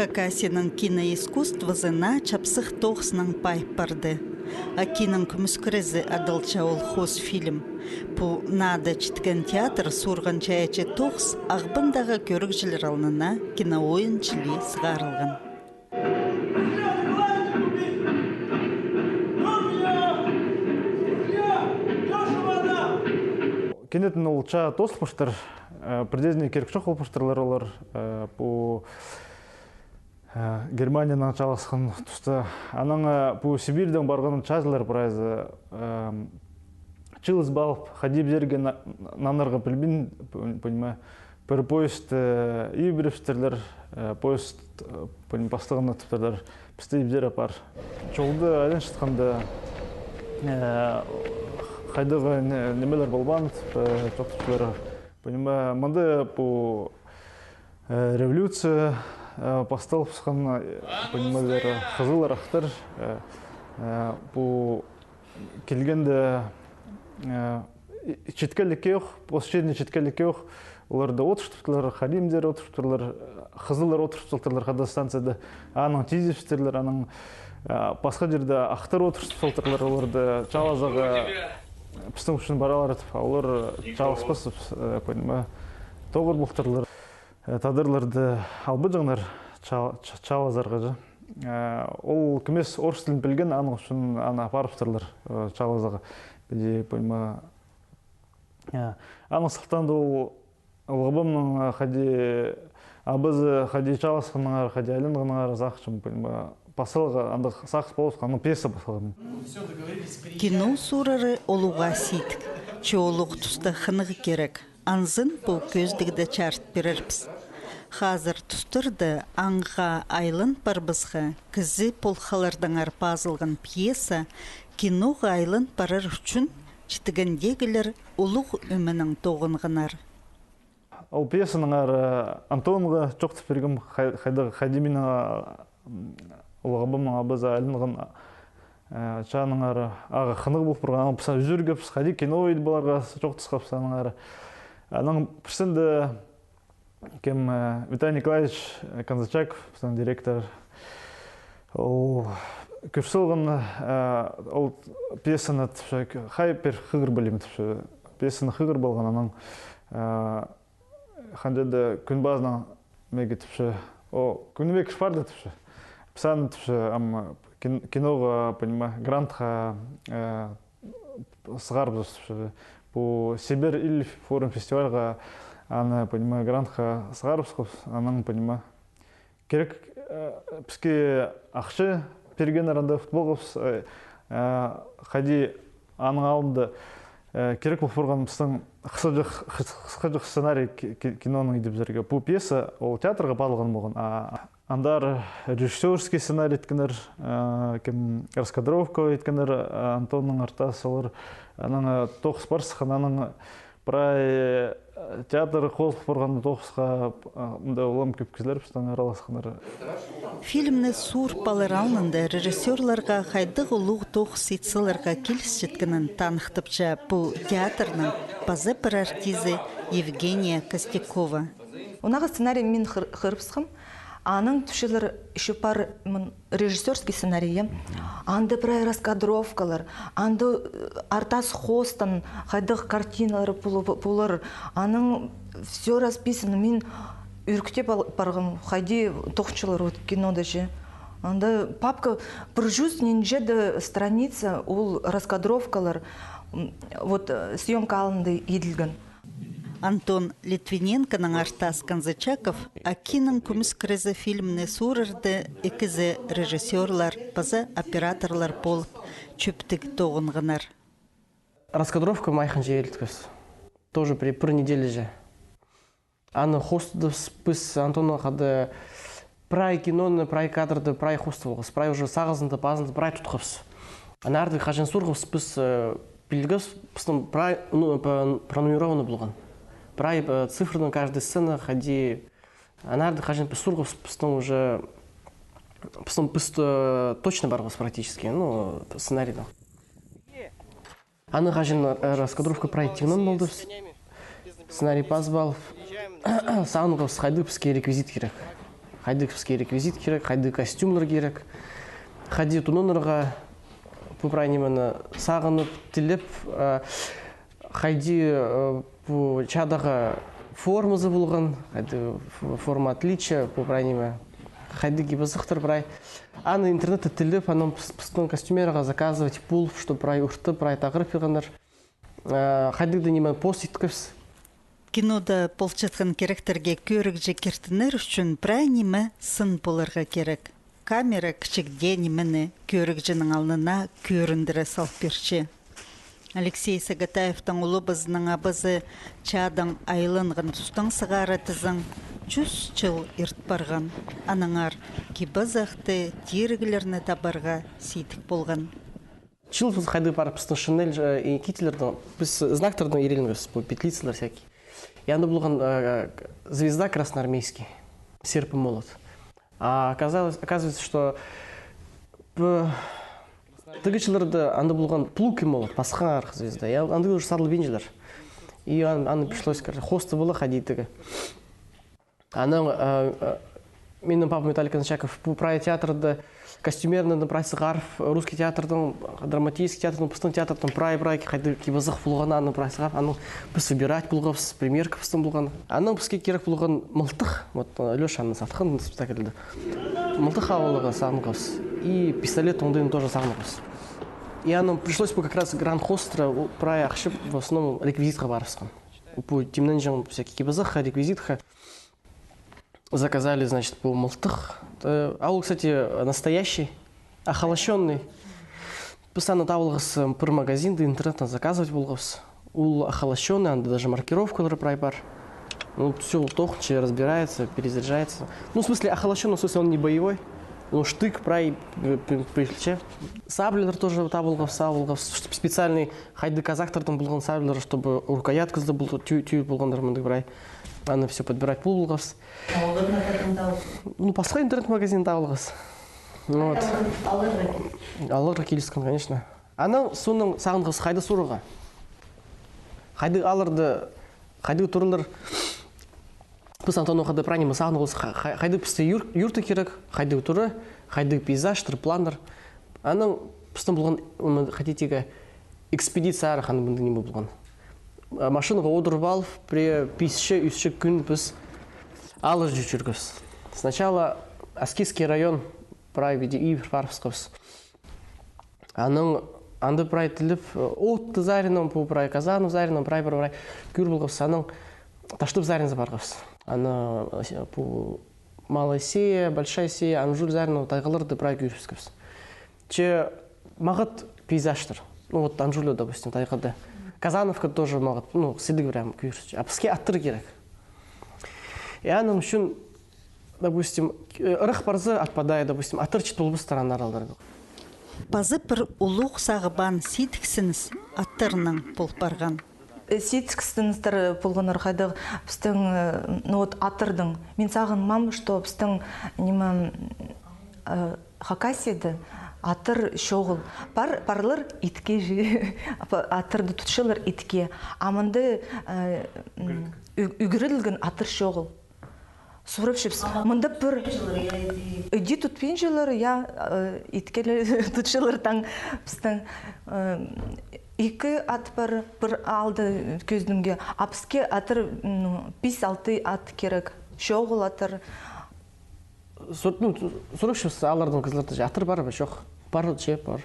Хакасияның киноискусствозына чапсық тоғысының пайып барды. Акинын күміскірізі адалча ол хоз фильм. Бұ нада чіткен театр сұрған чаячы тоғыс ағбындағы көрік жылыр алынына киноойын чили сығарылған. Кенетін ол ча тослпыштыр, предезіне керкші қолпыштырлар олар по Германияның чалысқын тұсты. Аның по Сибирьден барғанын чазылар бірайзы чылыз балып, хадиб жерге нанарға білбін, понимаю, бір поезд үй біріпштірлер, поезд бастығын өттірлер, пісті ебдер апар. Жолды әлін шытқанды қайдағы немелер болбанды, жоқтықшылары. Понимаю, мұнды по революция постал пысқан, понимаю, қызылар ақтыр. По келгенде четкелікке оқ, posjedni четкелікке оқ, оларды отырштықтылар, халимдер отырштықтылар, қызылар отырштықтылар қада станцияда, аның тезештерлер, аның басқа жерде ақтар отырштықтылар, оларды чалазаға пістің үшін баралар етіп, олар чалыспасып, понимаю, тоғыр бұқтырлар, тадырларды албы жаңдар чалазарға жа. Ол кімес орыс тілін білген, аның үшін ана апарыптырлар чалазаға. Беде, понимаю, аның сылтанды ол ғыбымның қади абызы, қади чаласқыныңар, қади әлінғыныңар зақшым, понимаю, посылға андық сақыс болысқа, аның пьеса басылған. Кино сұрары олуға сейдік. Че олуқ тұста қынығы керек. Анзын бұл көздігді чарт берербіз. Қазір тұстырды аңға айлын барбызға кізі полқалардың арпазылған пьеса киноға айлын барар үшін чітігіндегілер олуқ өмінің тоғынғынар. Ол пьесаның Антонға жоқты бергім қайдемінің олғабымның абызы әлінғын чаның аға қынығы болып бұрған. Аны пыса үзірге пыс қайды кино ойды баларға жоқты сқапсаның Аның пірсінді кем Виталий Николаевич Конзачаков, директор, ол көпсілген ол пьесаны қай пер қығыр білем, пьесаны қығыр болған аның қанжады күн базынан меге түпші, күнімек шпарды түпші, пісаны түпші, киноға, грантқа сығарып түпші. По Сибирь или форум фестивальға аны, понимаю, грантқа сығарып, аның, понимаю, керек бізге ақшы берген аранда футболғыз, қади аның алынды керек болып бұрған біздің қысқажық сценарий киноның едіп жүрге. Бұл пьеса ол театрға балыған болған. Андар режиссерский сценарий еткенер, раскадровка еткенер, Антонның артасы олар. Аның тоқыс барсыған, аның бірай театр қолық бұрғанды тоқысқа олам көп кізлер біздің араласқандар. Фильмні сур балыр алынында режиссерларға қайдығы ұлық тоқыс етсілерға келіс жеткінін танықтып жа бұл театрның базы бір артизі Евгения Костякова. Онағы сценарий мен қырыпсқым. Аның түшілер үші пар режиссерский сценарийі, анды бірай раскадровкалар, анды артас хостан, қайдық картиналары бұлыр, аның все расписаны, мен үркітеп барғым, қайди тоқчылар өтіп кинода же. Анда папка бір жүз ненжеді страница, ол раскадровкалар, съемка алынды еділген. Антон Литвиненконың артас Конзачаков Акинын күміс крізі фильміне сұрырды екізі режиссерлар, базы операторлар болып чөптік тоғынғынар. Раскадровка майхан же еліткіз. Тоже при бір неделі же. Аны хостыды спыс Антону қады прай киноны, прай кадрды, прай хосты болғыз. Прай уже сағызынды, базынды прай тұтқыз. Аны арды қажын сұрғыз спыс білгіз, пыстың прай пронумерованы болған. Прай цифры каждой сцены ходи, анарды хажин писургов пустом уже пустом точно баргас практически, ну сценарий да. Аны хажин раскадровка проективным болды. Сценарий позвал, саунгов сходы пске реквизит керек. қайды бізге реквизит керек, қайды костюмлар керек, қайды тунонырға бұпырай немені сағынып, тіліп, қайды чадаға формазы болған, қайды форма отличия, бұпырай неме, қайды кебізіқтір бірай. Аны интернетті тіліп, анын пыстың костюмерға заказывать пул, что бірай ұрты, бірай тағырып еғандар. Қайдықты немен пост еткіпс. Кинода полчатқан керектерге көрік жекертінер үшін бірай неме сын болырға керек. Камера кішікде немені көрік жының алнына көріндірі салып берші. Алексей Сагатаевтың ұлы бізінің абызы чадың айлынғын тұстың сығары тізің 100 жыл ерт барған. Анаңар кебізақты тергілеріні табарға сейдік болған. Чыл біз қайды барып біздің шинель и кителердің, біз знактардың ерелінгіз, петлицалар всякие. И анда болған звезда красноармейский, серп и молот. А оказывается, что тыгычыларды анда болған плуг и молот, пасқан арқы звезда. И анда уже сарлы бенжелер. И анда пришлось, хосты было ходить тыгы. Ана менің папам Виталий Казанчаков прай театрда костюмерный прайсы гарф, русский театрдың, драматический театрдың, пыстың театрдың прай қайды кебазық болған аны прайсы гарф, аны біз собирать болғавыз, примерка пыстың болған. Аны бізге керек болған мылтық, вот Лешаның сатқын спектакльді. Мылтық ауылыға сағынғавыз, и пистолет ондайын тоже сағынғавыз. И аны пришлось бы как раз Гранд Хостра прай ақшып, в основном реквизитқа барывызған. По темнен жаң всякие кебазыққа, реквизитқа. Заказали, значит, по мылтық. Аул, кстати, настоящий, охолощенный. Постоянно тавылғыз пыр магазинды интернеттен заказывать болғыз. Ул охолощенный, анда даже маркировкалары прайбар. Ну, все тохнче, разбирается, перезаряжается. Ну, в смысле, охолощенный, в смысле, он не боевой. Ну, штык, прай, плече. Саблер тоже табылғыз, специальный хайды казактардың болған саблер, чтобы рукояткызды был, түйіп болғандар мынды прай. Аны все подбирать пул болғыз. Ну, посла интернет-магазин табылғыз. Вот. Алырға келіскен, конечно. Ана соның сағынғыз қайды сұрыға. Қайды алырды, қайды тұрылыр. Біз Антон оқады пранимы сағынғыз. Қайды пісті юрты керек, қайды тұры, қайды пейзаж, пландар. Аның пістің болған, хотетегі экспедиция ары қаны бұнды не болған. Машинаға отырып алып, при 5-3 күн біз алыр жүргіз. Сначала Аскизский район прай виде ивр парпсқыз. Аның анды прай тіліп, отты зарином, по прай Казану зарином, прай прай күр болғыз. Аның таштып зарин запарғыз. Аны по Малая Сея, Большая Сея, Анжуль зарином тайғалырды прай күріпсқыз. Че мағыт пейзажтыр. Ну вот Анжулю, допустим, тайғады. Казановка тоже могут, ну, сидык прям күйірші. А піске аттыр керек. И аның үшін, допустим, ұрық барзы атпадайы, допустим, аттыр чет болбы старанар алдар. Базы бір ұлық сағыбан сетіксіңіз аттырының бұл барған. Сетіксіңіздер болған ұрқайды біздің, ну вот аттырдың. Мен сағын мам, что біздің немем Хакасияды атыр шоғыл. Парлар итке жи, атырды тұтшылар итке. Аманды үгірілген атыр шоғыл. Сұрып шепс. Мұнда бір үді тұтпен жылар, я иткелі тұтшылар таң біздің екі ат бір алды көздіңге. Апске атыр 5-6 ат керек. Шоғыл атыр. Сұрып шепс, алардың қызларды атыр бар ба, шоқ. Бар, че, бар.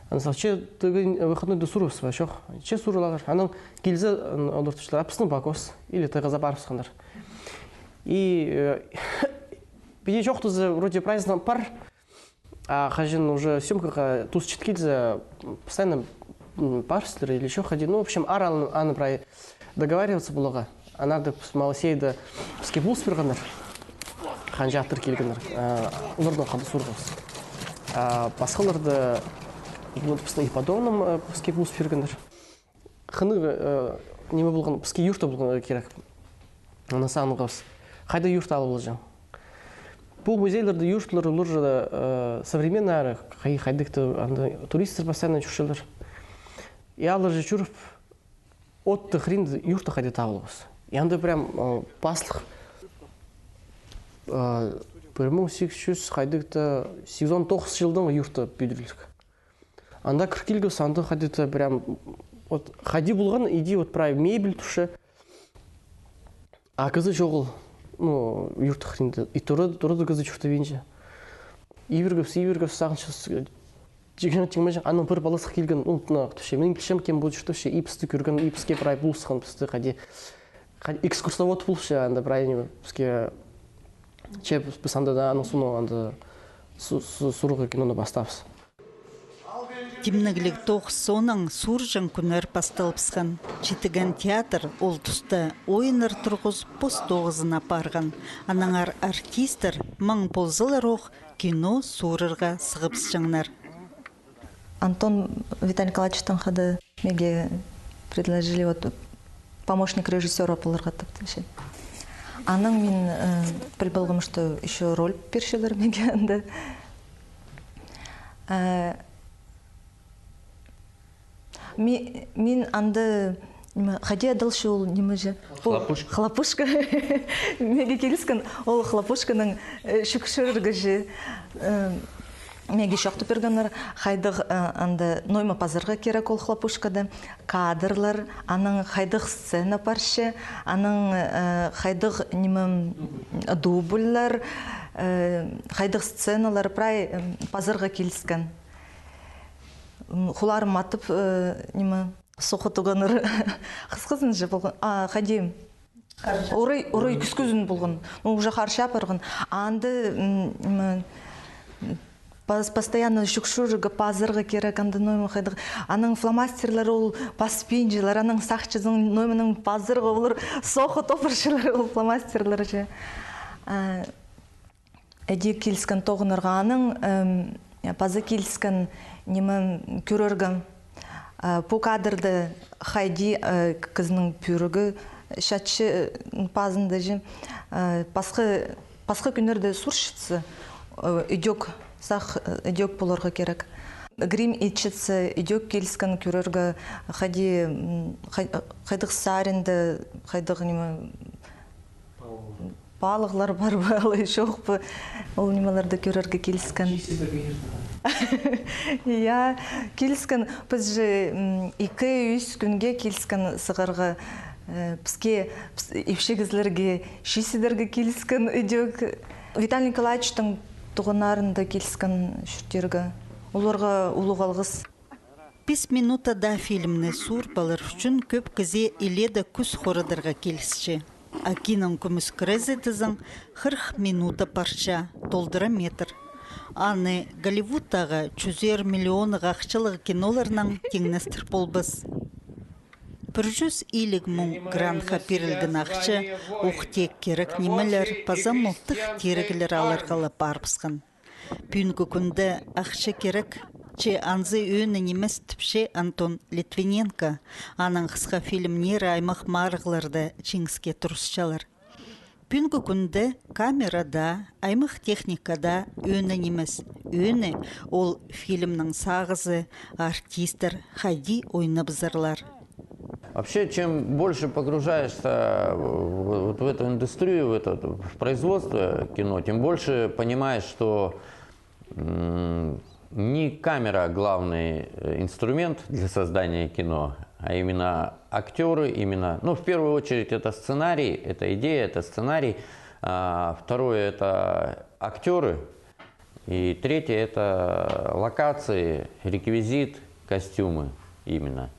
Анысал, че выходной до суров ба, шоқ. Че сурылағыр. Аның келзі олдыртышылар, апысының бакос. Или тайғаза барыпсқандар. И беде жоқтызы вроде праздник пар, а хожин уже съемкаға туз четкильзі постоянно парсилер или еще ходи. Ну, в общем, аны прай договариваться бұлыға. Анарды Маласейді бізге бұлс бергендер. Ханжа аттыр келгендер. Олардың қады сұрғыз. Басқаларды бізге ипадоным бізге бұлс бергендер. Қыны неме болған, бізге юрта болған керек. Насанғыз. Қайда юрт алып олжан. Бұл музейлерді юртлары олар современный әрі, қайдықты туристер постоянно жүршілер. И алыр же жүріп, отты хринді юрта қайда табылығыз. Янды прям паслық 1800 хайдыкта 89 жылдың юрта бүйдірілдік. Анда кіркелгі санды хайдыкта прям вот хади булган иди вот прай мебель тушы. А кызы жоғыл, ну, юрт хринді. И тұрады кызы чүрті венже. Ивергіп сағыншы жегені теңмежен, аның бір баласық келген ұлтына түше. Менің білшем кен бұл жүрті ше, ипсті көрген, ипске прай бұлысқан бісті қади. Экскурсовод бұлшы, анда прай не біске че біз анда да аның сұны анда сұрғы киноны бастапыз. Тимнеглік тоқ соның суржын күнер пасталпсқан. Читіген театр ол тұста ойыныр тұрғыз постоғызына парған. Анаңар артистер мың ползылар оқ кино сурырға сығыпс жаңнар. Антон Виталий Николаевичтан хады меге предложили вот помощник режиссера полырға таптын. Аның мен прибылғым, что еще роль першелер меге анда. Мен анда хади адалшы ол неме же? Хлопушка. Хлопушка. Меге келіскен, ол хлопушканың шүкшіргі же. Меге шақты пергенлер хайдық анда нойма пазарға керек ол хлопушкада. Кадрлар, аның хайдық сцена паршы, аның хайдық неме дубльлар, хайдық сценалар прай пазарға келіскен. Хуларым атып, неме, соқытығаныр қысқызын же болған. Хади, орай күскізін болған. Уже қарша парған. Анды постоянно шүкшүрігі пазырғы керек, анды ноймы қайдық. Аның фломастерлер ол паспенжелер, аның сақчызың ноймының пазырғы олар соқы топыршылар ол фломастерлер же. Әде келіскен тоғынырға аның пазы келіскен немен көрергі по кадрды хайди кызның пүрігі шатшы пазында же пасқы күнерді сұршытсы үйдек сақ үйдек болырға керек. Грим етшітсі үйдек келіскен көрергі хайдық саринді хайдық неме балығлар бар балы жоқ бұ ол немелерді көрерге келіскен. Я келіскен, біз же 2-3 күнге келіскен сығырға бізге епшегізлерге, шесідерге келіскен үйдек. Виталий Николаевичтың тұғынарында келіскен шүртергі. Оларға ұлық алғыз. 5 минутада фильмні сур балыр үшін көп кізе иледі күз хорыдырға келісші. Акинын күміс крезетізің 40 минута парша, толдыра метр. Аны Голливудтағы 100 миллионы ғақшылығы киноларынан теңнестір болбыз. 150 мың гранға берілген ақшы, оқтек керек немелер, паза мұлттық терігілер алырғалы барбысқан. Бүгінгі күнді ақшы керек, че анзы өні немес тіпше Антон Литвиненко, аның қысқа фильмнері аймақ марғыларды чеңіске тұрысшалар. Бүгінгі күнді камерада, аймақ техникада өні немес. Өні ол фильмнің сағызы, артистер, хайди ойнап зырлар. Вообще, чем больше погружаешься вот в эту индустрию, в производство кино, тем больше понимаешь, что не камера главный инструмент для создания кино, а именно актеры, ну, в первую очередь, это сценарий, это идея, это сценарий. Второе, это актеры. И третье, это локации, реквизит, костюмы именно.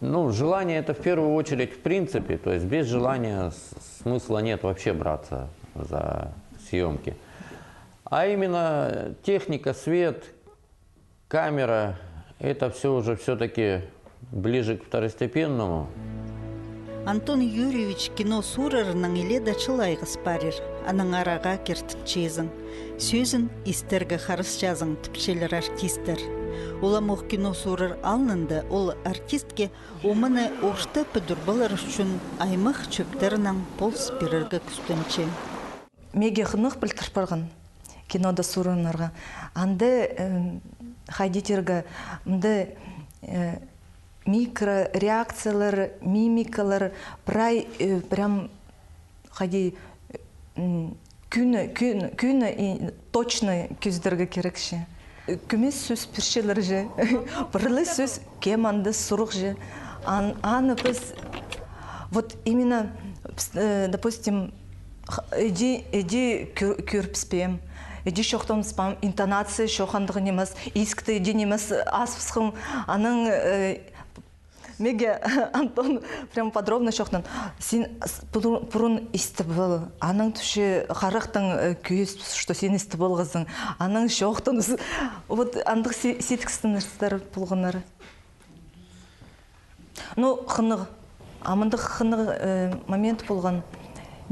Ну, желание это в первую очередь в принципе, то есть без желания смысла нет вообще браться за съемки. А именно техника, свет, камера, это все уже все-таки ближе к второстепенному. Антон Юрьевич кино сурырының иледі чылайғыз парир, аның араға кертіп чезін. Сөзін истерге қарыс жазың тіпшелер артистер. Оламық кино сурыр алынында ол артистке омыны оршты пүдірбалар үшін аймақ чөптерінің полс берерге күстінші. Меге қынық білтір барған кинода сурынырға. Анды хайдитерге микрореакциялар, мимикалар, прям хайди күні точно көздерге керекші. Күмес сөз піршелер же, бірлі сөз кеманды сұруқ же. Аны біз, вот именно, допустим, иди көрпіспем, иди шоқтан спам, интонация шоқандығы немес, искті иди немес асфысқым, аның Меге Антон прям подробно шоқтан. Сен бұрын істі бол, аның түші қарақтың күйес, что сен істі болғызың, аның шоқтан. Вот андық сетікстіңіздер болғанары. Ну, қынық, амындық қынық момент болған.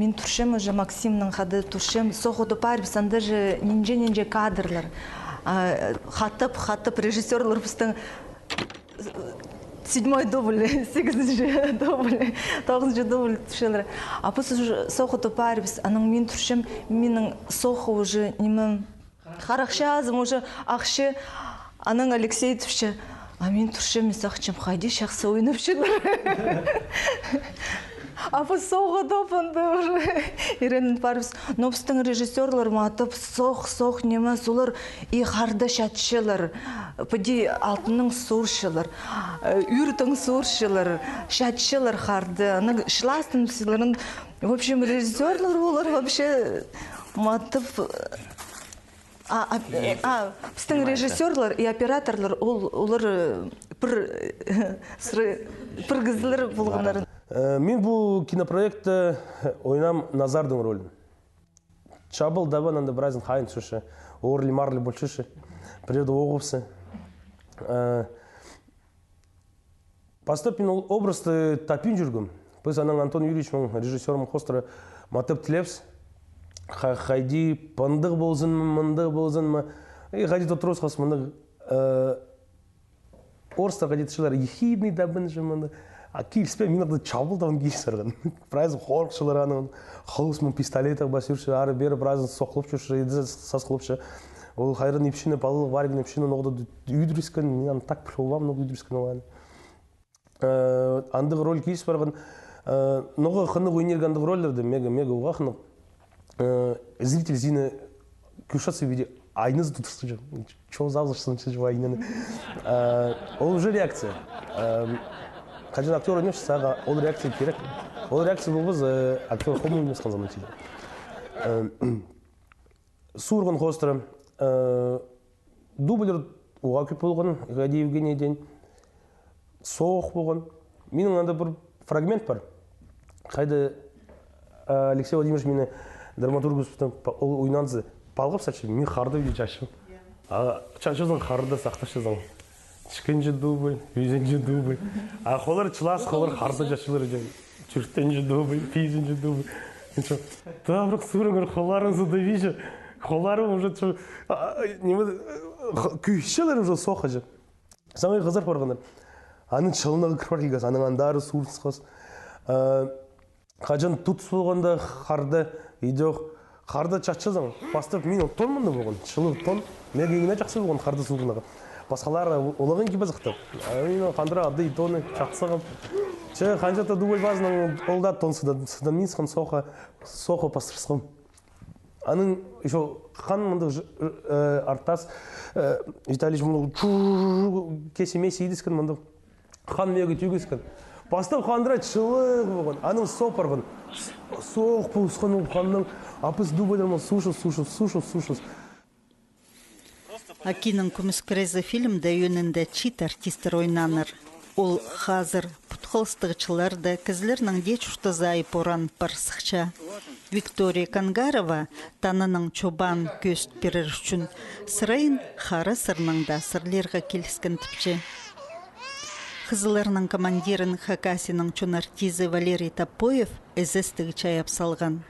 Мен тұршым уже Максимның қады тұршым, соғыды парып, санда же нинже кадрлар. Хатып режиссерлар біздің 7-й дубль, 8-й дубль, 9-й дубль түшелер. А после соғыды парып, аның мен тұршым, менің соғы уже немім қарақшазым, уже ақшы, аның Алексей түші. А мен тұршым, месақчым, қайды шақсы ойнап шелер. А по соғы допынды уже еренін парыз. Но біздің режиссерлар матып соқ нема солар и қарды шатшылар. Пөде алтының сұршылар, үртің сұршылар, шатшылар қарды. Шластың сыларын. В общем, режиссерлар олар вообще матып... Біздің режиссерлар и операторлар олар бір гізілер болғандарын. Мен бұл кинопроектті ойнам Назардың рөлін. Чабыл дабан анда біразын қайын түші, орли-марлы болшышы, біреуді оғыпсы. Бастап мен ол образды тапин жүргім. Біз аның Антон Юрьевичмің режиссерім қостыры матып тілепс. Қайди пандық болзын мы, мындық болзын мы. Қайди тұтырыз қас мындық. Орыстар қайди тұшылар ехидный дабын жымынды. Келіспе, мен ады чабылдауын кейсірген. Біразын қорқшылар анығын, қылысмын пистолетақ басыршы, ары бері біразын соқылып жүрші, едізі сасқылыпшы. Ол қайрын епшіні, палылық варген епшіні, оғды үйдіріскен, мен так пішолбам, үйдіріскен оған. Андығы рөл кейс барған, ноғы қынық өнергі андығы рөлдерді, мега оға қынық. Зритель зіне күшатсы виде, айнызы тұтысты жүр. Чо завзыршысын жүр айныны. Ол уже реакция. Қажын актер ойнап шысаға, ол реакция керек. Ол реакция болғыз актер қомы емес қанзамын тейді. Сұрғын қостыры. Дублер оға көп болған, Ғади Евгенийден. Соғық болған. Менің анда бір фрагмент бар. Қайды Алексей Владимирович мені драматургуспен ойнанзы палғып сәтші, мен қарды үйде жашым. Чашызың қарды сақташызың. Чықынжы дубль, өзінжі дубль. Қолар чылас, қолар қарды жашылыр жай. Чүрттенжі дубль, пейзінжі дубль. Табырық сұрыңыр, қоларыңызы да вейші. Қоларым уже күйшілер уже соқа жа. Саңай қызар барғандар. Аның шылынығы кірпар келгіз, аның андары суырсыз қыз. Қажан тұтыс болғанда қарды, идеоқ. Қарды чатшызың. Бастап мен тон мұнда болған. Шылы тон. Мен еңіне жақсы болған қарды суырғандағы. Басқалары олығын ке базықты. Мен қандыра ады тоны жақсығым. Қанжата дубль базының олда тонсыдан мен сқан соқа пастырсығым. Аның қан мұнды артас Виталий мұнды кесемесі едіскен мұнды қан мегі түйгіскен. Бастап қандыра чылығы болған. Аның сопарғын. Соқ бұлысқан қанның апыс дубльдермен сушыл. Акинын күміскірезі фильмді өнінде чит артистер ойнаныр. Ол қазір пұтқылыстығычыларды кізлерінің дечушты зайып оран парсықча. Виктория Кангарова танының чобан көст берір үшін сырайын қары сырныңда сырлерға келіскен тіпче. Қызыларының командирін Хакасының чонартизі Валерий Топоев әзістігі чайап салған.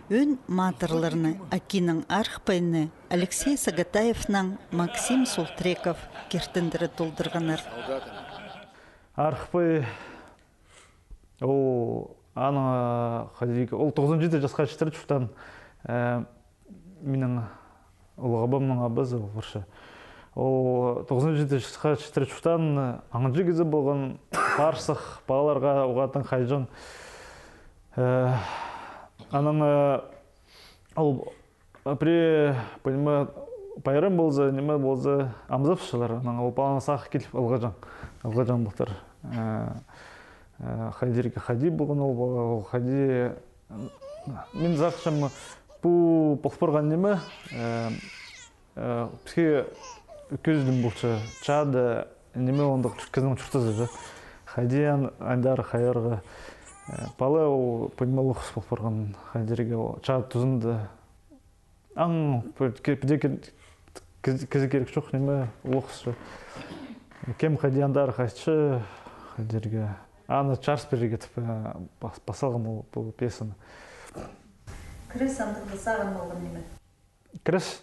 Өн матырларыны Акинның архпайны Алексей Сагатаевның Максим Султреков кертіндірі толдырғаныр. Архпай ол 97 жасқа жетірі жүштан менің ұлғабамның абызы варшы. Ол 97 жасқа жетірі жүштан аңжы кезі болған парсық балаларға оғатын қайжын. Аның Ал при понимаю пайрам болса, неме болса, амзапшылар, ол баланы сақ келіп алғажан бұлтыр. Хадирге хади болған ол хади. Мен зақшым бұл бұқпырған неме, бізге көздің бұлшы, чады неме ондық кезінің чүртізі. Хади айдар хайырға. Палы ол понимал ұқыс бұқпырған хадирге чады тұзынды. Аң кезі керек жоқ неме оқысы. Кем хадияндар қайтшы хадирге. Аны чарс берге кетіп басалғым бұл пьесаны. Крис андықты саған болған неме? Крис?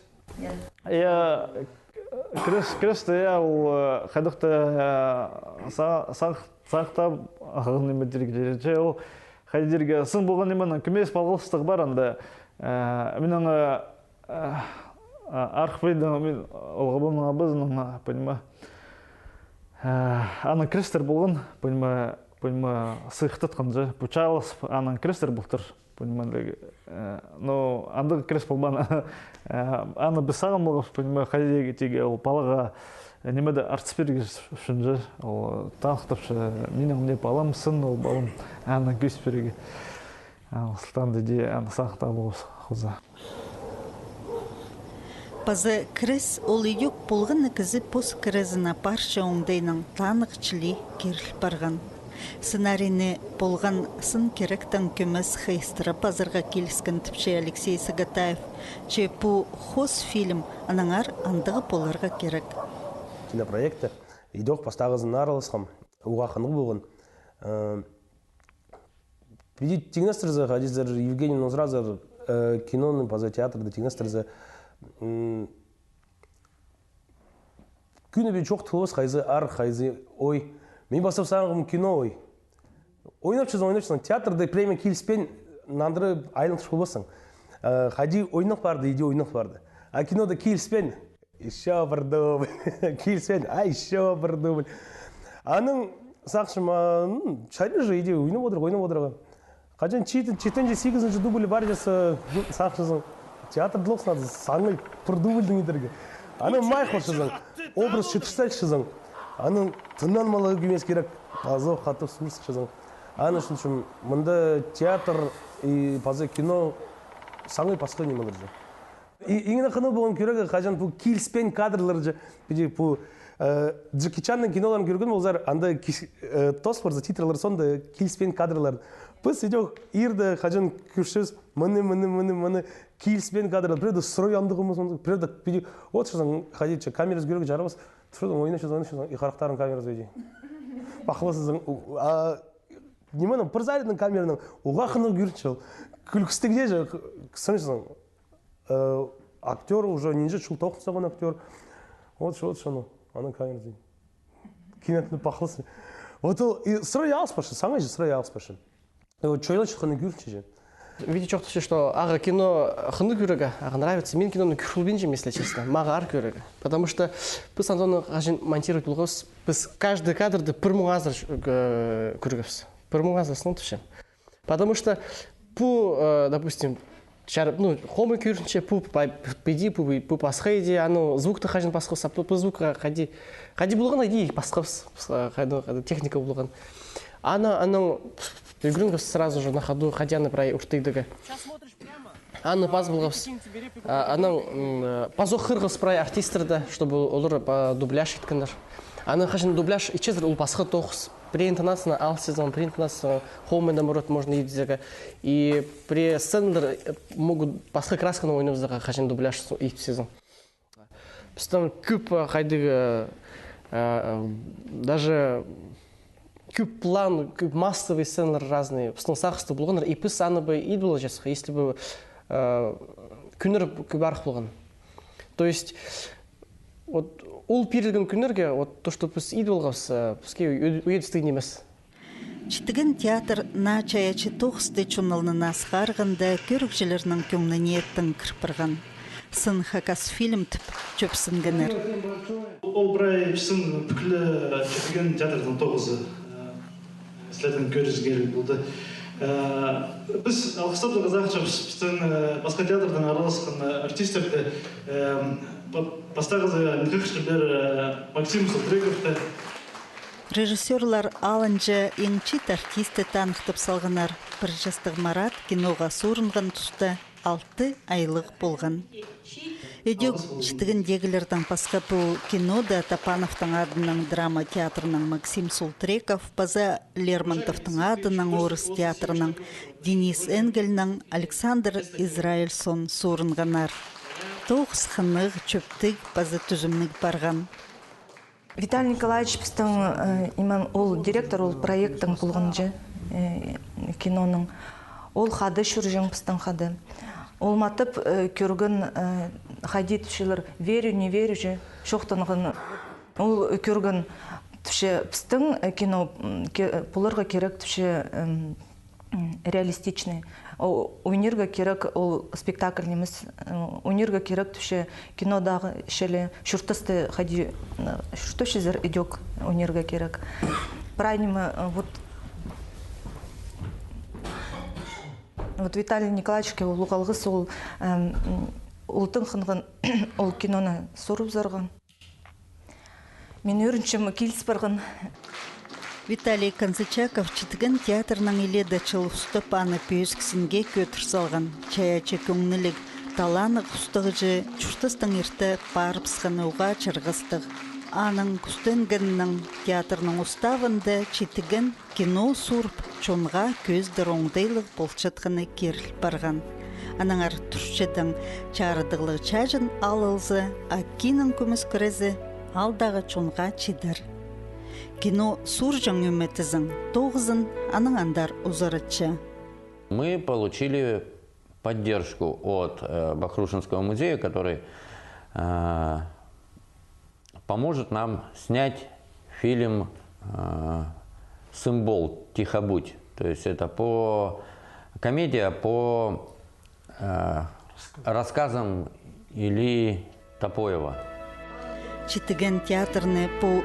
Кристі ол қайдықты сақтап ағын неме дерге. Ол хадирге сын болған неменің көмес балғылыстығы бар анда. Менің архивейдің олғабының абызының, понима, аның крестер болған, понима, сыйқтытқан жа, бұчалыс аның крестер болтыр, понима, но андығы крест болған, аны біз саған болған, понима, қадеге теге ол балаға немеді артисперге үшін жа, ол танықтапшы, менің не балам, сын ол балам, аны көсперге, сұлтанды де аны сақта болғыз қоза. Пазы крес ол үйек болғаны кізі пос крезіна парша оңдайның танықчылы керіл барған. Сценарийны болған сын керектен көміз хайстыра пазырға келіскен тіпше Алексей Сагатаев. Че бұл хос фильм анаңар андығы боларға керек. Кинопроекті идоқ пастағызын аралысқам, уға қанық болған. Видите, тегнестерзі, ғадиздер Евгений Нозразер киноны, пазы театрды тегнестерзі күні бе жоқ тұлғыз қайзы, ар қайзы, ой. Мен басып сағығым кино ой. Ойнапшызың, театрды премия келіспен нандыры айлыңтыш болбасың. Хади ойнақ барды, иде ойнақ барды. А кинода келіспен, еще бір дубль, келіспен, еще бір дубль. Аның сақшым, шайды же иде ойнап отырға. Қажан четен же 8-ші дубль бар жасы сақшызың. Театр дұлықсынады, саңай бір дубльдің едерге. Аны майқылшызың, образ шетірсәлшізің. Аны тыңнан малы көмес керек, тазы қатып сұрсықшызың. Аны үшін мұнда театр и пазы кино саңай пасқы немелер же. Еңіне қыны болған керегі қажан бұл келіспен кадрлар же. Бұл Джеки Чанның киноларын көрген болзар, анда тос барза титрлар сонда келіспен кадрлар. Біз едек ирді қажан көршіз, мұны келіспен кадрлар. Біреуді сұрой андығымыз, біреуді отшызың қадетші камераз көрегі жарабыз. Тұрдың ойнашызың, иқарақтарын камераз өйде. Бақыласызың, немені бір зарядның камераның оға қынық көріншіл. Күлкістігде же, сыншызың, актер уже нинже шул тоқсаған актер. Шоны, ана камераз өйде. Кинетіні бақыласың. Сұрай алыспашын, саңай же сұрай алыспашын. Чойлы шыққаны көрінші же. Видите, что ага кино хны көрігі, ага нравится. Мен киноны көрілбенжем, если честно. Маға ар көрігі. Потому что біз антоны қажын монтировать болғыз, біз каждый кадрды бір мұң азыр көрігіз. Бір мұң азыр сынып түшем. Потому что бұл, допустим, хомы көрінше, бұл беди, бұл пасқа еде, аны звукты қажын пасқыз, бұл звукқа қади болған еде пасқыз, техника болған. Аны Грюнгов сразу же на ходу, ходя на проект уртыдыгы. Анна пазбылғыз. Анна пазох хырғыз прай артистерді, чтобы олар дубляж еткендер. Анна қашын дубляж ичезір ол басқа тоқыз. При интонацияна ал сезон, при интонацияна холмен наморот можно едізігі. И при сценлер могут басқа красканы ойнавызыға қашын дубляж ет сезон. Біздің көп қайдығы даже көп план, көп массовые сцены разные. Пустың сақысты болғандар, и пыс аны бы ид было жасқа, если бы күнер көп арық болған. То есть, ол перелген күнерге, то, что пыс ид болғыз, пыске уедістігін емес. Читігін театр на чаячы тоқсты чуналына сқарғанда көрікшілерінің көмні ниеттің кірпірған. Сын хакас фильм тіп чөпсін гінер. Ол бірай пісын пікілі читігін театрдың тоғызы. Сләтін көрізгелі болды. Біз алғыстап қазақ біздің басқа театрдан араласқан артистерді бастағызы михайловтер Максим Султрековты. Режиссерлар алынжы еңчит артисті танықтып салғанар. Бір жастық Марат киноға сұрынған тұста 6 айлық болған. Эдек читігін дегілердің пасқа бұл кинода Тапановтың адының драма театрының Максим Султреков, Паза Лермонтовтың адының орыс театрының Денис Энгельның Александр Израильсон сұрынғанар. Тоғыз қынық, чөптік, паза түзімнік барған. Виталий Николаевич біздің ол директор, ол проекттің болғанжы киноның. Ол қады шүржен біздің қады. Ол матып көрген хади түшілер верю, не верю же, шоқтанған. Ол көрген түші біздің кино бұларға керек түші реалистичный. Өнерге керек ол спектакль неміз. Өнерге керек түші кинодағы шелі шүртісті хади шүртішізір идек өнерге керек. Правильно, вот Виталий Николаевичке ұлғалғыз ол ұлтын қынған ол киноны сұрып зарған. Мен өріншім келіс барған. Виталий Конзачаков читген театрның иледі чыл ұстып аны пүйіскісінге көтір салған. Чаячы көңнілік таланық ұстығыжы чүштістің ерті парыпсқаны уға чырғыстық. Аның күстенгеннің театрның ұставында читген кино сұрып чонға көзді роңдайлық болчатқаны керіл барған. Анаңар түшчедің чарыдығлығы чажын алылзы, аккинің көміз көрезі алдағы чонға чидар. Кино суржың үмітізің тоғызын аның андар ұзырытчы. Мы получили поддержку от Бахрушинского музея, который поможет нам снять фильм «Символ. Тихо будь». То есть это комедия по рассказам Ильи Топоева. Читеген театрны по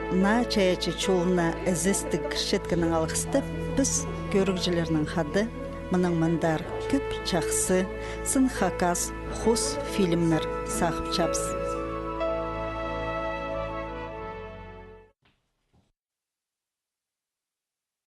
чаячы чолына әзістік шеткінің алғысты біз көрікжілерінің қады, мұның мандар көп чақсы, сын хакас, хос фильмнер сақып чапсы.